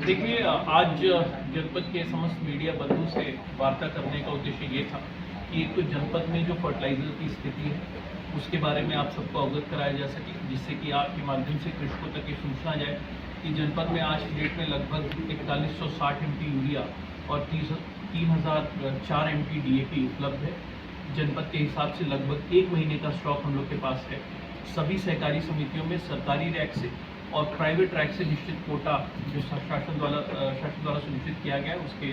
देखिए आज जनपद के समस्त मीडिया बंधु से वार्ता करने का उद्देश्य ये था कि एक तो जनपद में जो फर्टिलाइजर की स्थिति है उसके बारे में आप सबको अवगत कराया जा सके, जिससे कि आपके माध्यम से कृषकों तक ये सूचना जाए कि जनपद में आज की डेट में लगभग 4160 MT यूरिया और 3004 MT DAP उपलब्ध है। जनपद के हिसाब से लगभग 1 महीने का स्टॉक हम लोग के पास है। सभी सहकारी समितियों में सरकारी रैक से और प्राइवेट रैक से निश्चित कोटा जो शासन द्वारा सुनिश्चित किया गया है उसके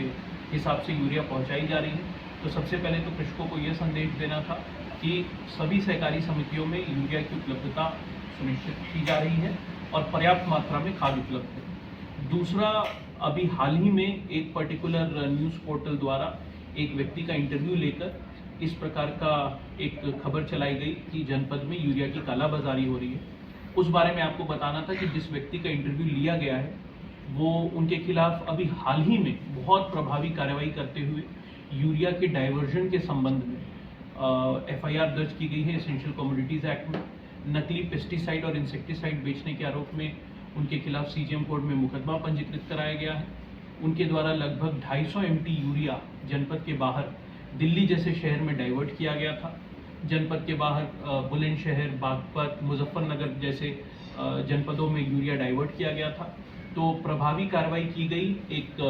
हिसाब से यूरिया पहुंचाई जा रही है। तो सबसे पहले तो कृषकों को यह संदेश देना था कि सभी सहकारी समितियों में यूरिया की उपलब्धता सुनिश्चित की जा रही है और पर्याप्त मात्रा में खाद उपलब्ध है। दूसरा, अभी हाल ही में एक पर्टिकुलर न्यूज़ पोर्टल द्वारा एक व्यक्ति का इंटरव्यू लेकर इस प्रकार का एक खबर चलाई गई कि जनपद में यूरिया की कालाबाजारी हो रही है। उस बारे में आपको बताना था कि जिस व्यक्ति का इंटरव्यू लिया गया है वो उनके खिलाफ अभी हाल ही में बहुत प्रभावी कार्रवाई करते हुए यूरिया के डाइवर्जन के संबंध में FIR दर्ज की गई है एसेंशियल कमोडिटीज़ एक्ट में। नकली पेस्टिसाइड और इंसेक्टिसाइड बेचने के आरोप में उनके खिलाफ CGM कोर्ट में मुकदमा पंजीकृत कराया गया है। उनके द्वारा लगभग 250 MT यूरिया जनपद के बाहर दिल्ली जैसे शहर में डाइवर्ट किया गया था। जनपद के बाहर बुलंदशहर, बागपत, मुजफ्फरनगर जैसे जनपदों में यूरिया डाइवर्ट किया गया था। तो प्रभावी कार्रवाई की गई एक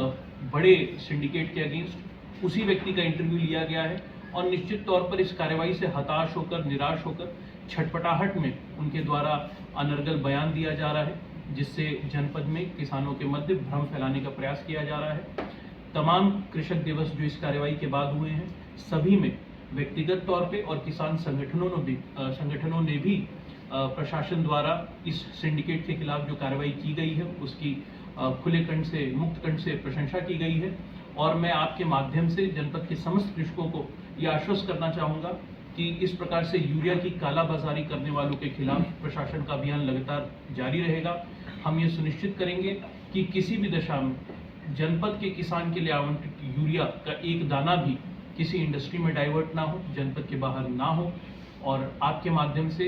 बड़े सिंडिकेट के अगेंस्ट। उसी व्यक्ति का इंटरव्यू लिया गया है और निश्चित तौर पर इस कार्रवाई से हताश होकर, निराश होकर, छटपटाहट में उनके द्वारा अनर्गल बयान दिया जा रहा है, जिससे जनपद में किसानों के मध्य भ्रम फैलाने का प्रयास किया जा रहा है। तमाम कृषक दिवस जो इस कार्रवाई के बाद हुए हैं, सभी में व्यक्तिगत तौर पे और किसान संगठनों ने भी प्रशासन द्वारा इस सिंडिकेट के खिलाफ जो कार्रवाई की गई है उसकी खुले कंठ से, मुक्त कंठ से प्रशंसा की गई है। और मैं आपके माध्यम से जनपद के समस्त कृषकों को ये आश्वस्त करना चाहूँगा कि इस प्रकार से यूरिया की कालाबाजारी करने वालों के खिलाफ प्रशासन का अभियान लगातार जारी रहेगा। हम ये सुनिश्चित करेंगे कि किसी भी दशा में जनपद के किसान के लिए आवंटित यूरिया का एक दाना भी किसी इंडस्ट्री में डाइवर्ट ना हो, जनपद के बाहर ना हो। और आपके माध्यम से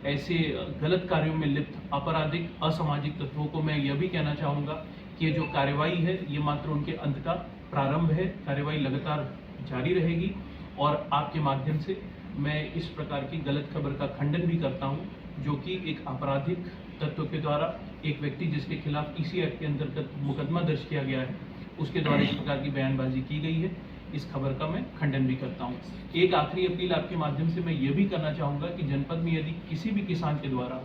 ऐसे गलत कार्यों में लिप्त आपराधिक, असामाजिक तत्वों को मैं यह भी कहना चाहूँगा कि ये जो कार्रवाई है ये मात्र उनके अंत का प्रारंभ है। कार्रवाई लगातार जारी रहेगी और आपके माध्यम से मैं इस प्रकार की गलत खबर का खंडन भी करता हूँ, जो कि एक आपराधिक तत्व के द्वारा एक व्यक्ति जिसके खिलाफ इसी एक्ट के अंतर्गत मुकदमा दर्ज किया गया है उसके द्वारा इस प्रकार की बयानबाजी की गई है। इस खबर का मैं खंडन भी करता हूँ। एक आखिरी अपील आपके माध्यम से मैं ये भी करना चाहूँगा कि जनपद में यदि किसी भी किसान के द्वारा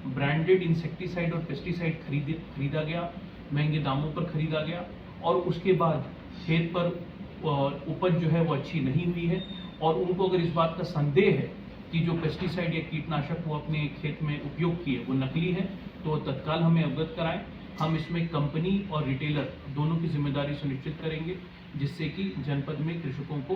ब्रांडेड इंसेक्टिसाइड और पेस्टिसाइड खरीदा गया, महंगे दामों पर खरीदा गया और उसके बाद खेत पर उपज जो है वो अच्छी नहीं हुई है और उनको अगर इस बात का संदेह है कि जो पेस्टिसाइड या कीटनाशक वो अपने खेत में उपयोग किए वो नकली है, तो तत्काल हमें अवगत कराएं। हम इसमें कंपनी और रिटेलर दोनों की जिम्मेदारी सुनिश्चित करेंगे, जिससे कि जनपद में कृषकों को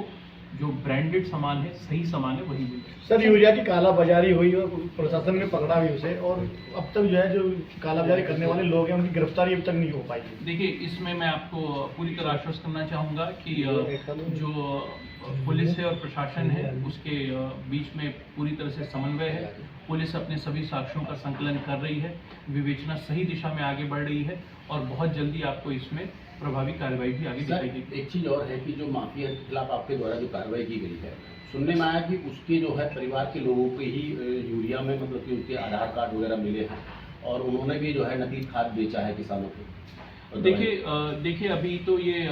जो ब्रांडेड सामान है, सही सामान है, वही मिले। सर, यूरिया की कालाबाजारी हुई और प्रशासन ने पकड़ा भी उसे, और अब तक जो है जो कालाबाजारी करने वाले लोग हैं उनकी गिरफ्तारी अब तक नहीं हो पाई। देखिए, इसमें मैं आपको पूरी तरह आश्वस्त करना चाहूँगा कि जो पुलिस है और प्रशासन है उसके बीच में पूरी तरह से समन्वय है। पुलिस अपने सभी साक्ष्यों का संकलन कर रही है, विवेचना सही दिशा में आगे बढ़ रही है और बहुत जल्दी आपको इसमें प्रभावी कार्रवाई भी आगे दिखाई देगी। एक चीज़ और है कि जो माफिया के खिलाफ आपके द्वारा जो कार्रवाई की गई है, सुनने में आया कि उसके जो है परिवार के लोगों के ही यूरिया में मतलब कि उनके आधार कार्ड वगैरह मिले हैं और उन्होंने भी जो है नकली खाद बेचा है किसानों को। देखिए अभी तो ये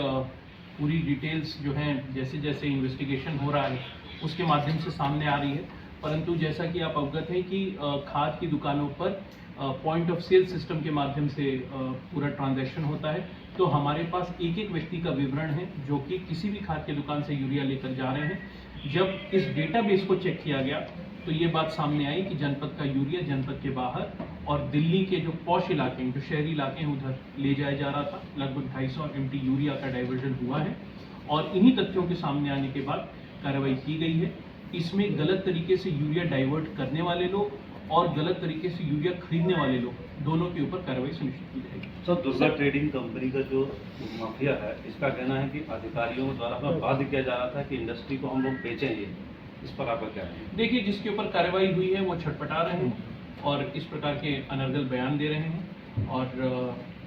पूरी डिटेल्स जो हैं जैसे जैसे इन्वेस्टिगेशन हो रहा है उसके माध्यम से सामने आ रही है, परंतु जैसा कि आप अवगत हैं कि खाद की दुकानों पर पॉइंट ऑफ सेल सिस्टम के माध्यम से पूरा ट्रांजैक्शन होता है। तो हमारे पास एक एक व्यक्ति का विवरण है जो कि किसी भी खाद की दुकान से यूरिया लेकर जा रहे हैं। जब इस डेटाबेस को चेक किया गया तो ये बात सामने आई कि जनपद का यूरिया जनपद के बाहर और दिल्ली के जो पॉश इलाके हैं, जो शहरी इलाके हैं, उधर ले जाया जा रहा था। लगभग 250 MT यूरिया का डाइवर्जन हुआ है और इन्हीं तथ्यों के सामने आने के बाद कार्रवाई की गई है। इसमें गलत तरीके से यूरिया डाइवर्ट करने वाले लोग और गलत तरीके से यूरिया खरीदने वाले लोग, दोनों के ऊपर कार्रवाई सुनिश्चित की जाएगी। सर, दुर्गा ट्रेडिंग कंपनी का जो माफिया है, इसका कहना है कि अधिकारियों द्वारा बाध्य किया जा रहा था कि इंडस्ट्री को हम लोग बेचें। ये इस पर आपका क्या है? देखिए, जिसके ऊपर कार्रवाई हुई है वो छटपटा रहे हैं और इस प्रकार के अनर्गल बयान दे रहे हैं और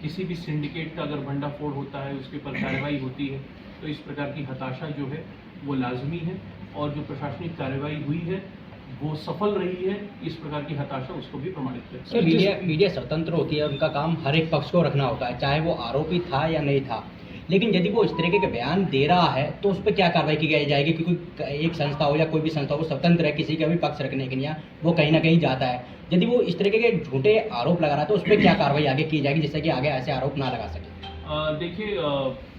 किसी भी सिंडिकेट का अगर भंडाफोड़ होता है उसके ऊपर कार्रवाई होती है, तो इस प्रकार की हताशा जो है वो लाजमी है, और जो प्रशासनिक कार्रवाई हुई है वो सफल रही है, इस प्रकार की हताशा उसको भी प्रमाणित करती है। सर, मीडिया स्वतंत्र होती है, उनका काम हर एक पक्ष को रखना होता है, चाहे वो आरोपी था या नहीं था। लेकिन यदि वो इस तरीके के बयान दे रहा है तो उस पर क्या कार्रवाई की जाएगी? क्योंकि एक संस्था हो या कोई भी संस्था हो, वो स्वतंत्र है किसी का भी पक्ष रखने के लिए, वो कहीं ना कहीं जाता है। यदि वो इस तरीके के झूठे आरोप लगा रहा है तो उस पर क्या कार्रवाई आगे की जाएगी, जिससे कि आगे ऐसे आरोप ना लगा सके? देखिए,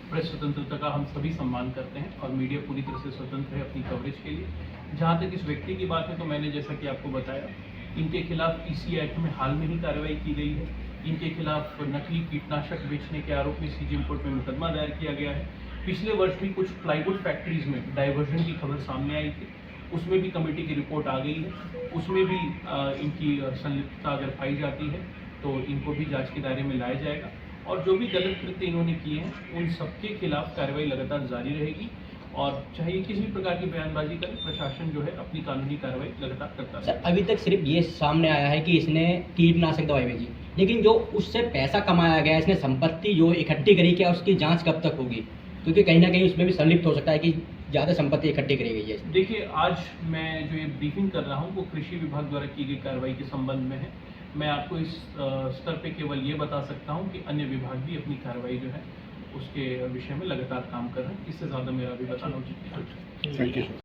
प्रेस स्वतंत्रता का हम सभी सम्मान करते हैं और मीडिया पूरी तरह से स्वतंत्र है अपनी कवरेज के लिए। जहाँ तक इस व्यक्ति की बात है तो मैंने जैसा कि आपको बताया, इनके खिलाफ ईसी एक्ट में हाल में ही कार्रवाई की गई है। इनके खिलाफ नकली कीटनाशक बेचने के आरोप में सीजेएम कोर्ट में मुकदमा दायर किया गया है। पिछले वर्ष भी कुछ प्लाईवुड फैक्ट्रीज में डाइवर्जन की खबर सामने आई थी, उसमें भी कमेटी की रिपोर्ट आ गई है। उसमें भी इनकी संलिप्तता अगर पाई जाती है तो इनको भी जांच के दायरे में लाया जाएगा, और जो भी गलत कृत्य इन्होंने किए हैं उन सबके खिलाफ कार्रवाई लगातार जारी रहेगी। और चाहे किसी भी प्रकार की बयानबाजी करें, प्रशासन जो है अपनी कानूनी कार्रवाई लगातार करता सर, है। अभी तक सिर्फ ये सामने आया है कि इसने कीटनाशक दवाई भेजी, लेकिन जो उससे पैसा कमाया गया, इसने संपत्ति जो इकट्ठी करी, क्या उसकी जांच कब तक होगी? क्योंकि कहीं ना कहीं उसमें भी संलिप्त हो सकता है कि ज़्यादा संपत्ति इकट्ठी करी गई है। देखिए, आज मैं जो ये ब्रीफिंग कर रहा हूँ वो कृषि विभाग द्वारा की गई कार्रवाई के संबंध में है। मैं आपको इस स्तर पे केवल ये बता सकता हूँ कि अन्य विभाग भी अपनी कार्रवाई जो है उसके विषय में लगातार काम कर रहे हैं। इससे ज़्यादा मेरा भी बताना उचित नहीं है। Thank you.